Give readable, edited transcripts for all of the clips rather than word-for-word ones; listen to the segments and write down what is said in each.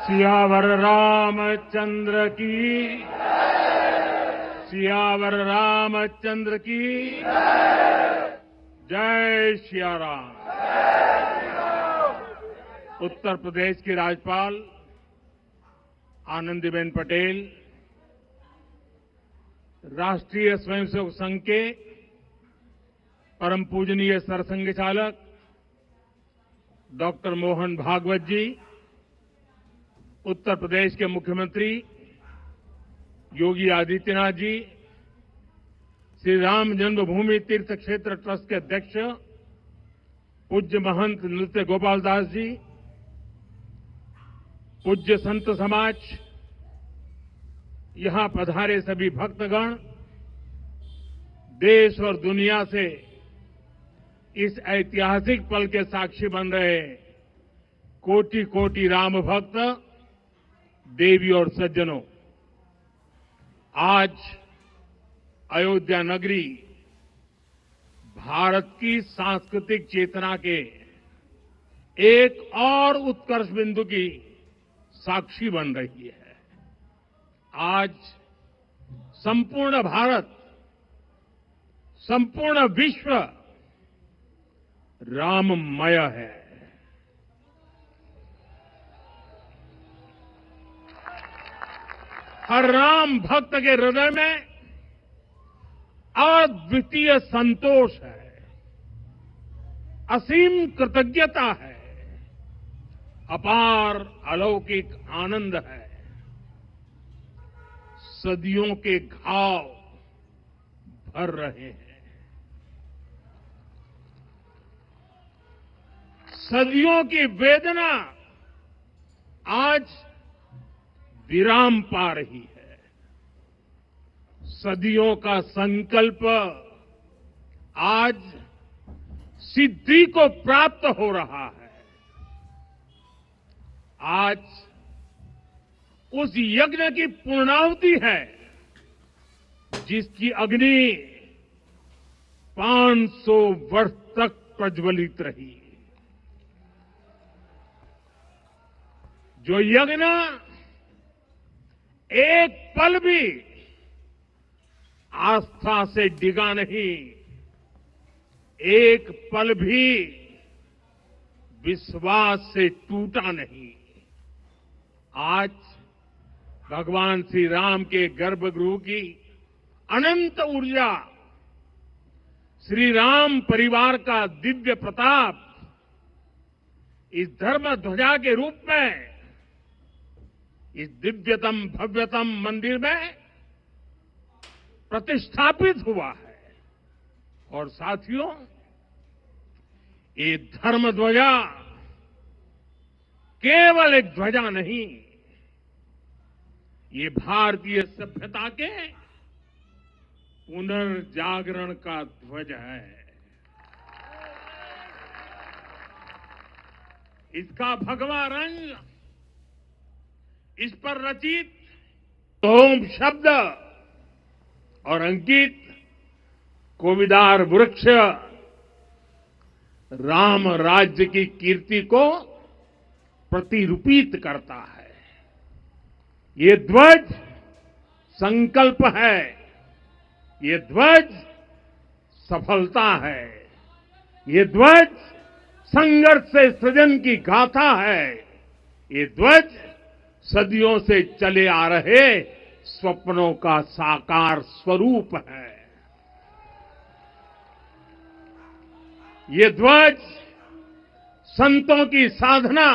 सियावर रामचंद्र की सियावर रामचंद्र की जय सिया राम। उत्तर प्रदेश की राज्यपाल आनंदीबेन पटेल, राष्ट्रीय स्वयंसेवक संघ के परम पूजनीय सरसंघ चालक डॉक्टर मोहन भागवत जी, उत्तर प्रदेश के मुख्यमंत्री योगी आदित्यनाथ जी, श्री राम जन्मभूमि तीर्थ क्षेत्र ट्रस्ट के अध्यक्ष पूज्य महंत नृत्य गोपाल दास जी, पूज्य संत समाज, यहां पधारे सभी भक्तगण, देश और दुनिया से इस ऐतिहासिक पल के साक्षी बन रहे कोटि कोटि राम भक्त, देवी और सज्जनों, आज अयोध्या नगरी भारत की सांस्कृतिक चेतना के एक और उत्कर्ष बिंदु की साक्षी बन रही है। आज संपूर्ण भारत, संपूर्ण विश्व राममय है। हर राम भक्त के हृदय में अद्वितीय संतोष है, असीम कृतज्ञता है, अपार अलौकिक आनंद है। सदियों के घाव भर रहे हैं, सदियों की वेदना आज विराम पा रही है। सदियों का संकल्प आज सिद्धि को प्राप्त हो रहा है। आज उस यज्ञ की पूर्णाहुति है जिसकी अग्नि 500 वर्ष तक प्रज्वलित रही। जो यज्ञ एक पल भी आस्था से डिगा नहीं, एक पल भी विश्वास से टूटा नहीं। आज भगवान श्री राम के गर्भगृह की अनंत ऊर्जा, श्री राम परिवार का दिव्य प्रताप इस धर्म ध्वजा के रूप में इस दिव्यतम भव्यतम मंदिर में प्रतिष्ठापित हुआ है। और साथियों, ये धर्म ध्वजा केवल एक ध्वजा नहीं, ये भारतीय सभ्यता के पुनर्जागरण का ध्वज है। इसका भगवा रंग, इस पर रचित ओम शब्द और अंकित कोविदार वृक्ष राम राज्य की कीर्ति को प्रतिरूपित करता है। ये ध्वज संकल्प है, ये ध्वज सफलता है, ये ध्वज संघर्ष से सृजन की गाथा है, ये ध्वज सदियों से चले आ रहे स्वप्नों का साकार स्वरूप है। ये ध्वज संतों की साधना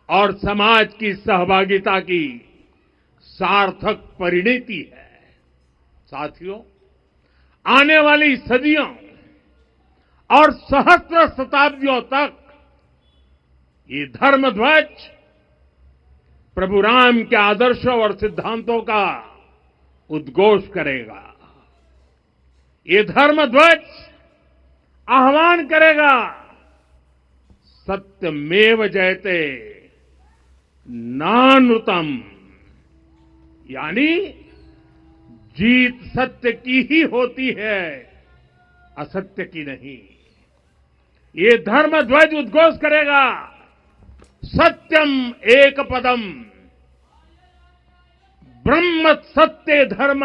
और समाज की सहभागिता की सार्थक परिणति है। साथियों, आने वाली सदियों और सहस्त्र शताब्दियों तक ये धर्म ध्वज प्रभु राम के आदर्शों और सिद्धांतों का उद्घोष करेगा। ये धर्म ध्वज आह्वान करेगा, सत्यमेव जयते नानृतम, यानी जीत सत्य की ही होती है, असत्य की नहीं। ये धर्म ध्वज उद्घोष करेगा, सत्यम एक पदम ब्रह्म सत्य धर्म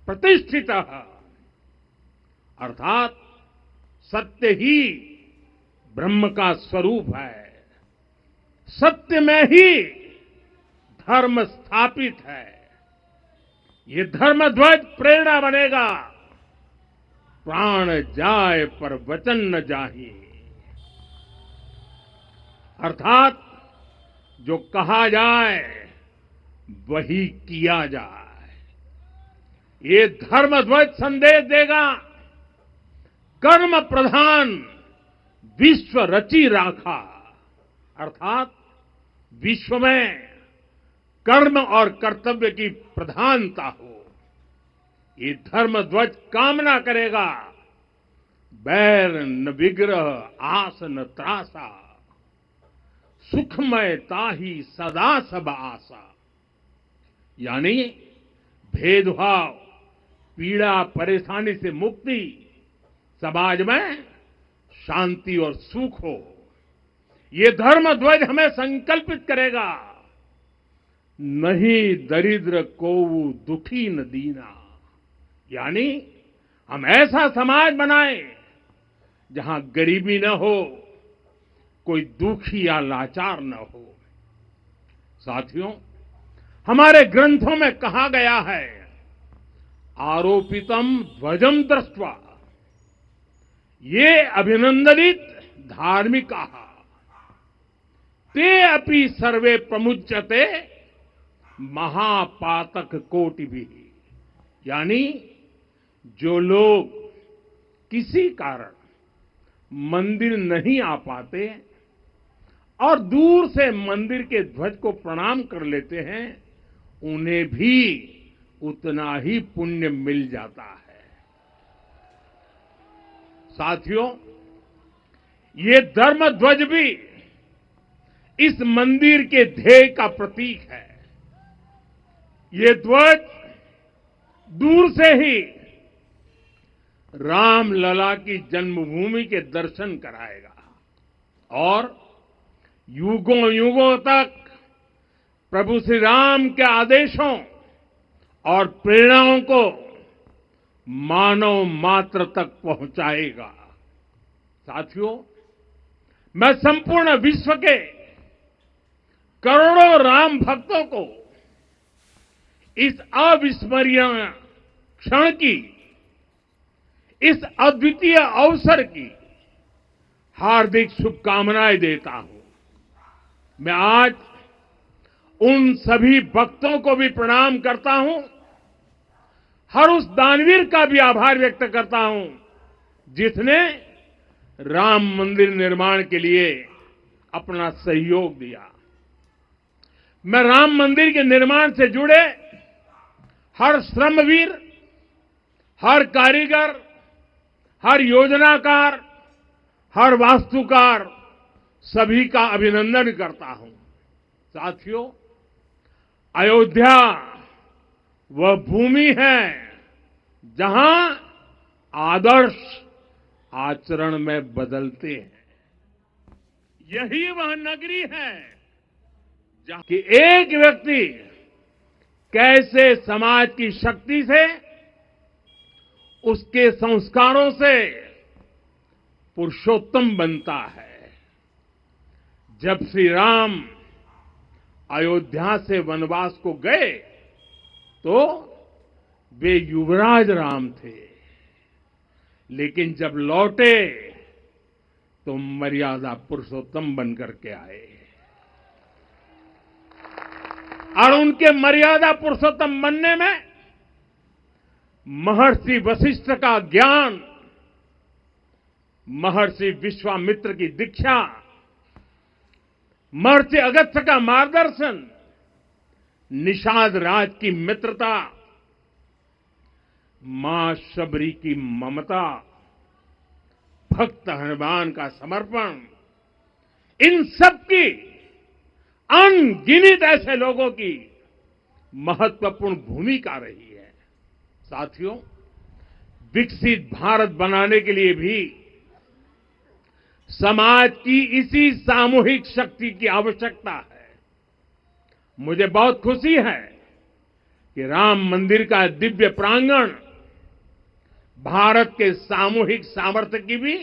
प्रतिष्ठित, अर्थात सत्य ही ब्रह्म का स्वरूप है, सत्य में ही धर्म स्थापित है। ये धर्म ध्वज प्रेरणा बनेगा, प्राण जाए पर वचन न जाहिए, अर्थात जो कहा जाए वही किया जाए। ये धर्म ध्वज संदेश देगा, कर्म प्रधान विश्व रची राखा, अर्थात विश्व में कर्म और कर्तव्य की प्रधानता हो। ये धर्म ध्वज कामना करेगा, बैर न विग्रह आस न त्रासा, सुखमय ताही सदा सब आशा। यानी भेदभाव, पीड़ा परेशानी से मुक्ति, समाज में शांति और सुख हो। ये धर्म ध्वज हमें संकल्पित करेगा, नहीं दरिद्र को दुखी न दीना, यानी हम ऐसा समाज बनाएं जहां गरीबी न हो, कोई दुखी या लाचार न हो। साथियों, हमारे ग्रंथों में कहा गया है, आरोपितम ध्वजम दृष्ट्वा ये अभिनंदनित धार्मिका ते अपि सर्वे प्रमुच्यते महापातक कोटि भी, यानी जो लोग किसी कारण मंदिर नहीं आ पाते और दूर से मंदिर के ध्वज को प्रणाम कर लेते हैं, उन्हें भी उतना ही पुण्य मिल जाता है। साथियों, ये धर्म ध्वज भी इस मंदिर के ध्येय का प्रतीक है। ये ध्वज दूर से ही राम लला की जन्मभूमि के दर्शन कराएगा और युगों युगों तक प्रभु श्री राम के आदेशों और प्रेरणाओं को मानव मात्र तक पहुंचाएगा। साथियों, मैं संपूर्ण विश्व के करोड़ों राम भक्तों को इस अविस्मरणीय क्षण की, इस अद्वितीय अवसर की हार्दिक शुभकामनाएं देता हूं। मैं आज उन सभी भक्तों को भी प्रणाम करता हूं, हर उस दानवीर का भी आभार व्यक्त करता हूं जिसने राम मंदिर निर्माण के लिए अपना सहयोग दिया। मैं राम मंदिर के निर्माण से जुड़े हर श्रमवीर, हर कारीगर, हर योजनाकार, हर वास्तुकार, सभी का अभिनंदन करता हूं। साथियों, अयोध्या वह भूमि है जहां आदर्श आचरण में बदलते हैं। यही वह नगरी है जहां कि एक व्यक्ति कैसे समाज की शक्ति से, उसके संस्कारों से पुरुषोत्तम बनता है। जब श्री राम अयोध्या से वनवास को गए तो वे युवराज राम थे, लेकिन जब लौटे तो मर्यादा पुरुषोत्तम बनकर के आए और उनके मर्यादा पुरुषोत्तम बनने में महर्षि वशिष्ठ का ज्ञान, महर्षि विश्वामित्र की दीक्षा, महर्षि अगस्त्य का मार्गदर्शन, निषाद राज की मित्रता, मां शबरी की ममता, भक्त हनुमान का समर्पण, इन सब की अनगिनत ऐसे लोगों की महत्वपूर्ण भूमिका रही है। साथियों, विकसित भारत बनाने के लिए भी समाज की इसी सामूहिक शक्ति की आवश्यकता है। मुझे बहुत खुशी है कि राम मंदिर का दिव्य प्रांगण भारत के सामूहिक सामर्थ्य की भी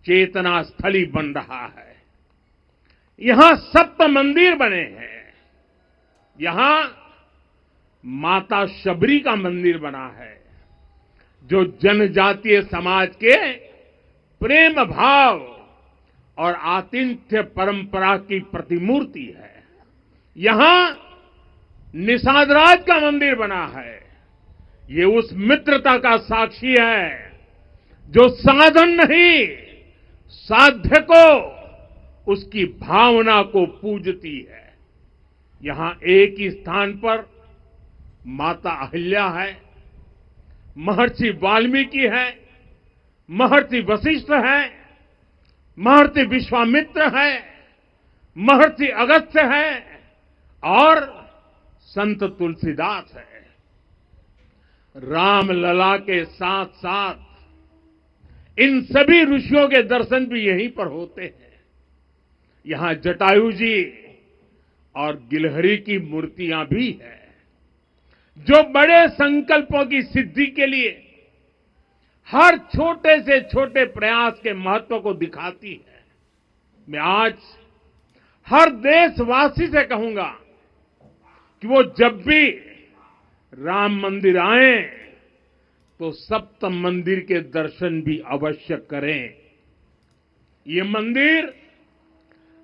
चेतना स्थली बन रहा है। यहां सप्त मंदिर बने हैं। यहां माता शबरी का मंदिर बना है, जो जनजातीय समाज के प्रेम भाव और आतिथ्य परंपरा की प्रतिमूर्ति है। यहां निषादराज का मंदिर बना है। ये उस मित्रता का साक्षी है जो साधन नहीं, साध्य को, उसकी भावना को पूजती है। यहां एक ही स्थान पर माता अहिल्या है, महर्षि वाल्मीकि है, महर्षि वशिष्ठ है, महर्षि विश्वामित्र है, महर्षि अगस्त्य है और संत तुलसीदास है। रामलला के साथ साथ इन सभी ऋषियों के दर्शन भी यहीं पर होते हैं। यहां जटायु जी और गिलहरी की मूर्तियां भी हैं, जो बड़े संकल्पों की सिद्धि के लिए हर छोटे से छोटे प्रयास के महत्व को दिखाती है। मैं आज हर देशवासी से कहूंगा कि वो जब भी राम मंदिर आए तो सप्त मंदिर के दर्शन भी अवश्य करें। ये मंदिर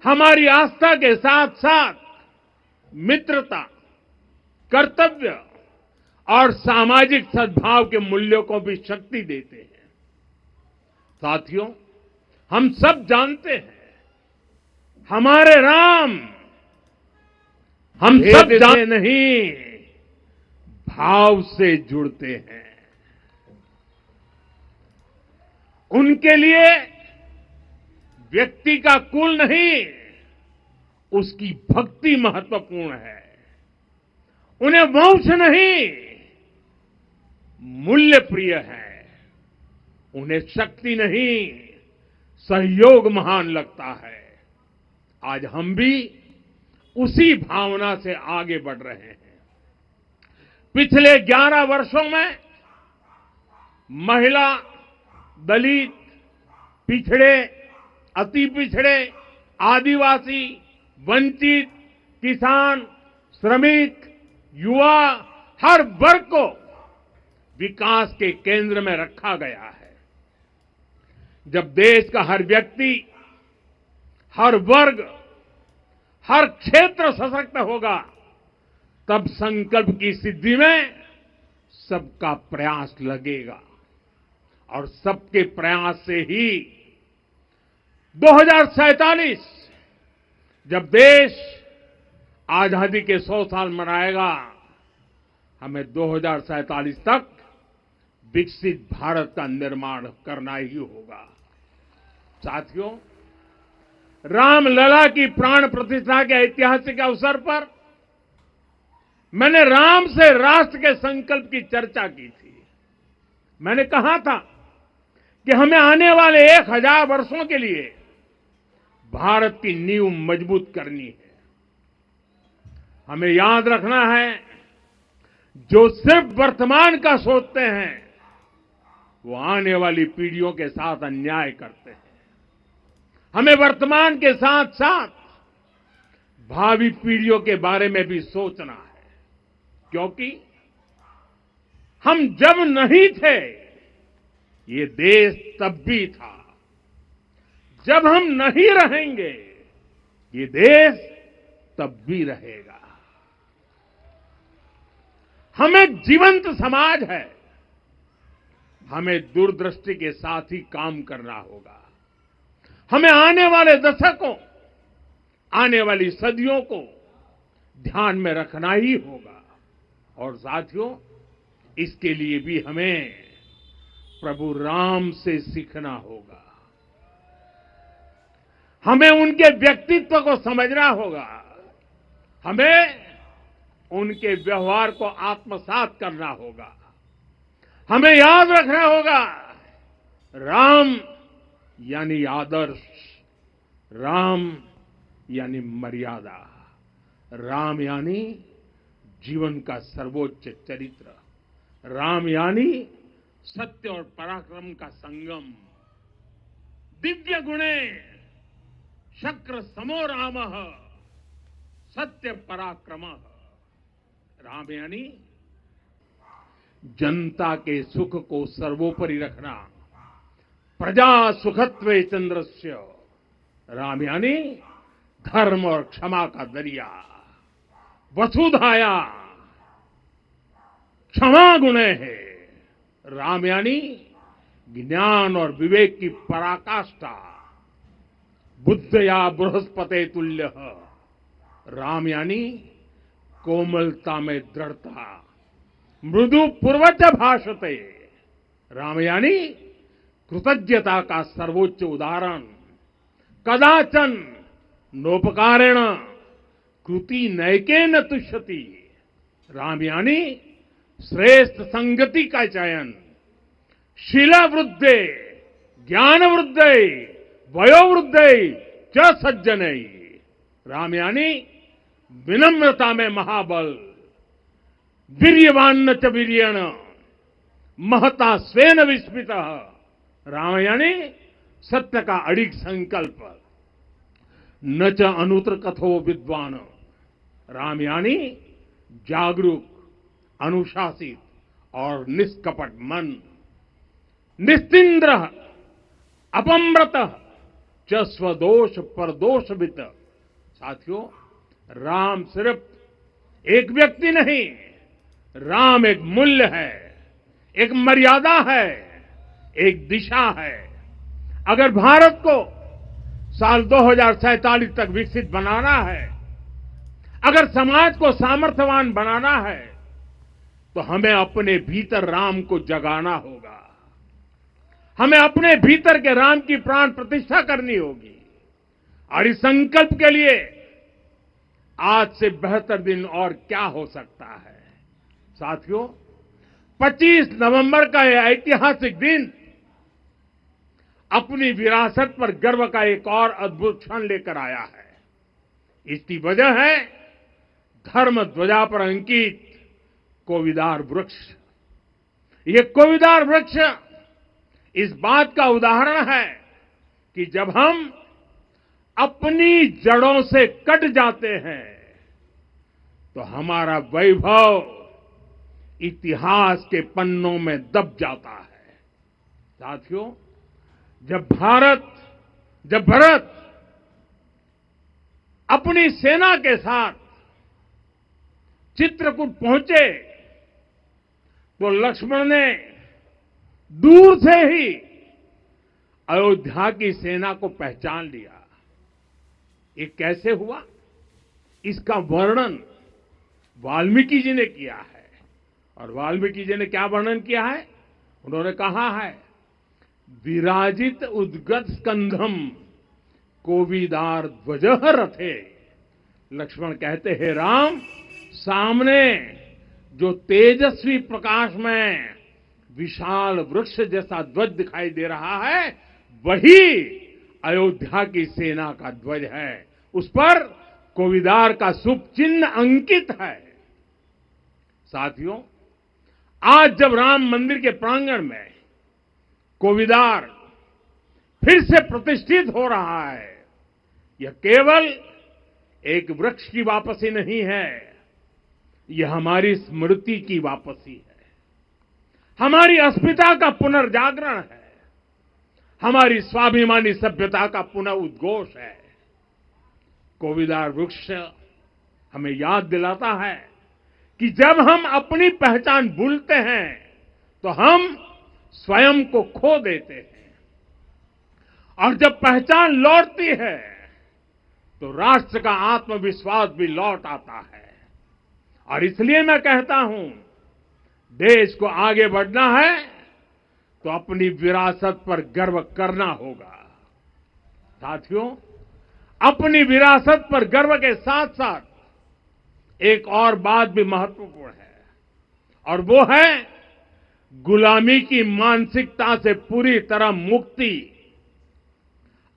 हमारी आस्था के साथ साथ मित्रता, कर्तव्य और सामाजिक सद्भाव के मूल्यों को भी शक्ति देते हैं। साथियों, हम सब जानते हैं हमारे राम हम सब जानते नहीं, भाव से जुड़ते हैं। उनके लिए व्यक्ति का कुल नहीं, उसकी भक्ति महत्वपूर्ण है। उन्हें वंश नहीं, मूल्य प्रिय है। उन्हें शक्ति नहीं, सहयोग महान लगता है। आज हम भी उसी भावना से आगे बढ़ रहे हैं। पिछले 11 वर्षों में महिला, दलित, पिछड़े, अति पिछड़े, आदिवासी, वंचित, किसान, श्रमिक, युवा, हर वर्ग को विकास के केंद्र में रखा गया है। जब देश का हर व्यक्ति, हर वर्ग, हर क्षेत्र सशक्त होगा, तब संकल्प की सिद्धि में सबका प्रयास लगेगा और सबके प्रयास से ही 2047 जब देश आजादी के 100 साल मनाएगा, हमें 2047 तक विकसित भारत का निर्माण करना ही होगा। साथियों, रामलला की प्राण प्रतिष्ठा के ऐतिहासिक अवसर पर मैंने राम से राष्ट्र के संकल्प की चर्चा की थी। मैंने कहा था कि हमें आने वाले 1000 वर्षों के लिए भारत की नींव मजबूत करनी है। हमें याद रखना है, जो सिर्फ वर्तमान का सोचते हैं वो आने वाली पीढ़ियों के साथ अन्याय करते हैं। हमें वर्तमान के साथ साथ भावी पीढ़ियों के बारे में भी सोचना है, क्योंकि हम जब नहीं थे ये देश तब भी था, जब हम नहीं रहेंगे ये देश तब भी रहेगा। हम एक जीवंत समाज है, हमें दूरदृष्टि के साथ ही काम करना होगा। हमें आने वाले दशकों, आने वाली सदियों को ध्यान में रखना ही होगा। और साथियों, इसके लिए भी हमें प्रभु राम से सीखना होगा। हमें उनके व्यक्तित्व को समझना होगा। हमें उनके व्यवहार को आत्मसात करना होगा। हमें याद रखना होगा, राम यानी आदर्श, राम यानी मर्यादा, राम यानी जीवन का सर्वोच्च चरित्र, राम यानी सत्य और पराक्रम का संगम। दिव्य गुणे शक्र समो राम, सत्य पराक्रम। राम यानी जनता के सुख को सर्वोपरि रखना, प्रजा सुखत्वे चंद्रस्य। राम यानी धर्म और क्षमा का दरिया, वसुधाया क्षमा गुणे है। राम यानी ज्ञान और विवेक की पराकाष्ठा, बुद्धया बृहस्पते तुल्य। राम यानी कोमलता में दृढ़ता, मृदु पूर्वज भाषते। राम यानी कृतज्ञता का सर्वोच्च उदाहरण, कदाचन नोपकारेण कृति नैकेन तुष्यति। राम यानी श्रेष्ठ संगति का चयन, शीला वृद्धे ज्ञान वृद्धे वयोवृद्धे च सज्जने। राम यानी विनम्रता में महाबल, वीर्यवान च वीर्येण महता स्वेन विस्मितः। राम यानी सत्य का अडिग संकल्प, न च अनुत्र कथो विद्वान। राम यानी जागरूक, अनुशासित और निष्कपट मन, निस्तिंद्र अपम्रत च स्वदोष परदोषवित। साथियों, राम सिर्फ एक व्यक्ति नहीं, राम एक मूल्य है, एक मर्यादा है, एक दिशा है। अगर भारत को साल 2047 तक विकसित बनाना है, अगर समाज को सामर्थ्यवान बनाना है, तो हमें अपने भीतर राम को जगाना होगा। हमें अपने भीतर के राम की प्राण प्रतिष्ठा करनी होगी। और इस संकल्प के लिए आज से बेहतर दिन और क्या हो सकता है। साथियों, 25 नवंबर का यह ऐतिहासिक दिन अपनी विरासत पर गर्व का एक और अद्भुत क्षण लेकर आया है। इसकी वजह है धर्म ध्वजा पर अंकित कोविदार वृक्ष। ये कोविदार वृक्ष इस बात का उदाहरण है कि जब हम अपनी जड़ों से कट जाते हैं तो हमारा वैभव इतिहास के पन्नों में दब जाता है। साथियों, जब भरत अपनी सेना के साथ चित्रकूट पहुंचे तो लक्ष्मण ने दूर से ही अयोध्या की सेना को पहचान लिया। ये कैसे हुआ, इसका वर्णन वाल्मीकि जी ने किया है। और वाल्मीकि जी ने क्या वर्णन किया है? उन्होंने कहा है, विराजित उद्गत स्कंधम कोविदार ध्वजः रथे। लक्ष्मण कहते हैं, राम, सामने जो तेजस्वी प्रकाश में विशाल वृक्ष जैसा ध्वज दिखाई दे रहा है, वही अयोध्या की सेना का ध्वज है। उस पर कोविदार का शुभ चिन्ह अंकित है। साथियों, आज जब राम मंदिर के प्रांगण में कोविदार फिर से प्रतिष्ठित हो रहा है, यह केवल एक वृक्ष की वापसी नहीं है, यह हमारी स्मृति की वापसी है, हमारी अस्मिता का पुनर्जागरण है, हमारी स्वाभिमानी सभ्यता का पुनः उद्घोष है। कोविदार वृक्ष हमें याद दिलाता है कि जब हम अपनी पहचान भूलते हैं तो हम स्वयं को खो देते हैं, और जब पहचान लौटती है तो राष्ट्र का आत्मविश्वास भी लौट आता है। और इसलिए मैं कहता हूं, देश को आगे बढ़ना है तो अपनी विरासत पर गर्व करना होगा। साथियों, अपनी विरासत पर गर्व के साथ साथ एक और बात भी महत्वपूर्ण है, और वो है गुलामी की मानसिकता से पूरी तरह मुक्ति।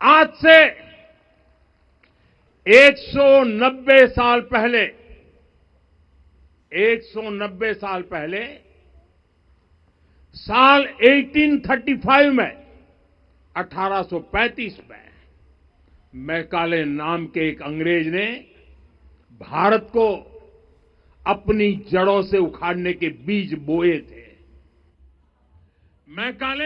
आज से 190 साल पहले 190 साल पहले साल 1835 में 1835 में मैकाले नाम के एक अंग्रेज ने भारत को अपनी जड़ों से उखाड़ने के बीज बोए थे। मैकाले